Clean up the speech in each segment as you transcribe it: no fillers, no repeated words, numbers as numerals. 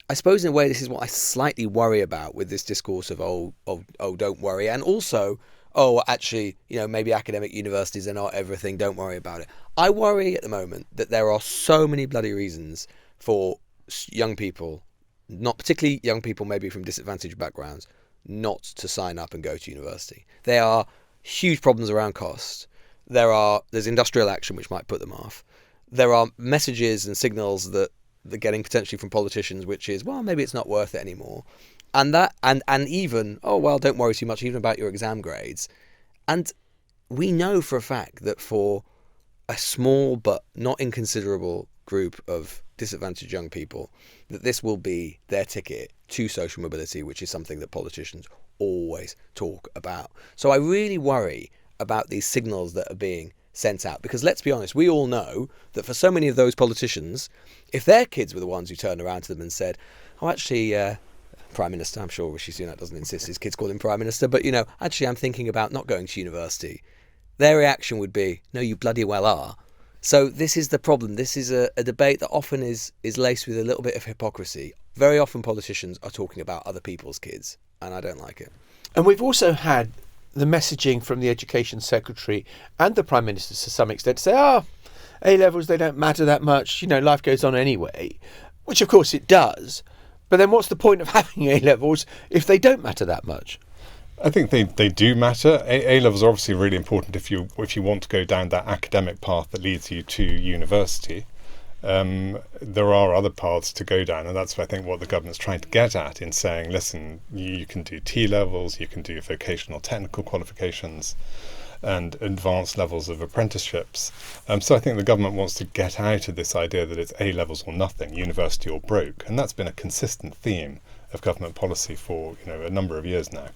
I suppose in a way this is what I slightly worry about with this discourse of don't worry, and also actually, maybe academic universities are not everything, don't worry about it. I worry at the moment that there are so many bloody reasons for young people, not particularly young people maybe from disadvantaged backgrounds, not to sign up and go to university. There are huge problems around cost. There's industrial action which might put them off. There are messages and signals that they're getting potentially from politicians, which is, well, maybe it's not worth it anymore. And even, don't worry too much even about your exam grades. And we know for a fact that for a small but not inconsiderable group of disadvantaged young people, that this will be their ticket to social mobility, which is something that politicians always talk about. So I really worry about these signals that are being sent out, because let's be honest, we all know that for so many of those politicians, if their kids were the ones who turned around to them and said, Prime Minister, I'm sure Rishi Sunak doesn't insist his kids call him Prime Minister, but actually I'm thinking about not going to university, their reaction would be, no, you bloody well are. So this is the problem. This is a debate that often is laced with a little bit of hypocrisy. Very often politicians are talking about other people's kids, and I don't like it. And we've also had the messaging from the Education Secretary and the Prime Minister to some extent say, A-levels, they don't matter that much, life goes on anyway, which of course it does. But then what's the point of having A-levels if they don't matter that much? I think they do matter. A-levels are obviously really important if you want to go down that academic path that leads you to university. There are other paths to go down, and that's I think what the government's trying to get at in saying, listen, you can do T-levels, you can do vocational technical qualifications and advanced levels of apprenticeships. So I think the government wants to get out of this idea that it's A-levels or nothing, university or broke, and that's been a consistent theme of government policy for a number of years now.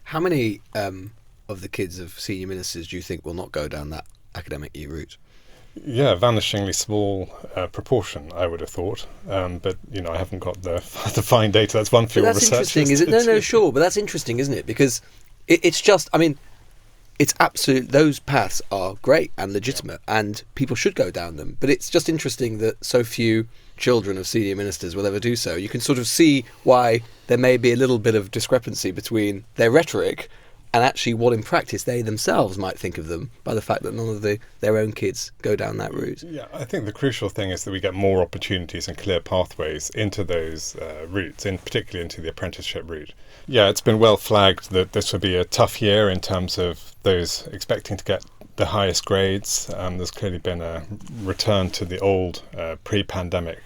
How many of the kids of senior ministers do you think will not go down that academic route? Yeah, vanishingly small proportion, I would have thought. But, I haven't got the fine data. That's one field of research. That's interesting, is it? No, sure. But that's interesting, isn't it? Because it's just, it's absolute, those paths are great and legitimate and people should go down them. But it's just interesting that so few children of senior ministers will ever do so. You can sort of see why there may be a little bit of discrepancy between their rhetoric and actually what in practice they themselves might think of them by the fact that none of their own kids go down that route. Yeah, I think the crucial thing is that we get more opportunities and clear pathways into those routes, particularly into the apprenticeship route. Yeah, it's been well flagged that this would be a tough year in terms of those expecting to get the highest grades. There's clearly been a return to the old pre-pandemic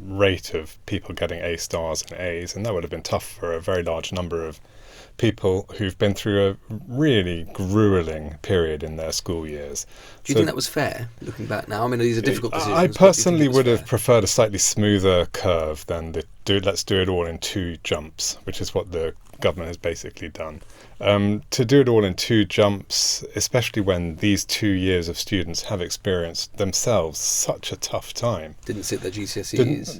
rate of people getting A stars and A's, and that would have been tough for a very large number of people who've been through a really gruelling period in their school years. Do you think that was fair, looking back now? These are difficult decisions. I personally would have preferred a slightly smoother curve than let's do it all in 2 jumps, which is what the government has basically done. To do it all in 2 jumps, especially when these 2 years of students have experienced themselves such a tough time. Didn't sit their GCSEs.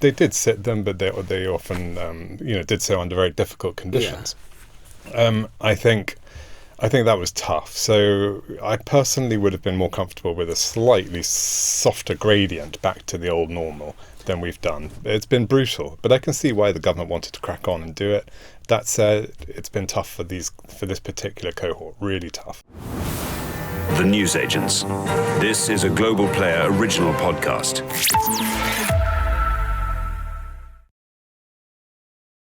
They did sit them, but they often did so under very difficult conditions. Yeah. I think that was tough. So I personally would have been more comfortable with a slightly softer gradient back to the old normal than we've done. It's been brutal, but I can see why the government wanted to crack on and do it. That said, it's been tough for this particular cohort, really tough. The Newsagents. This is a Global Player original podcast.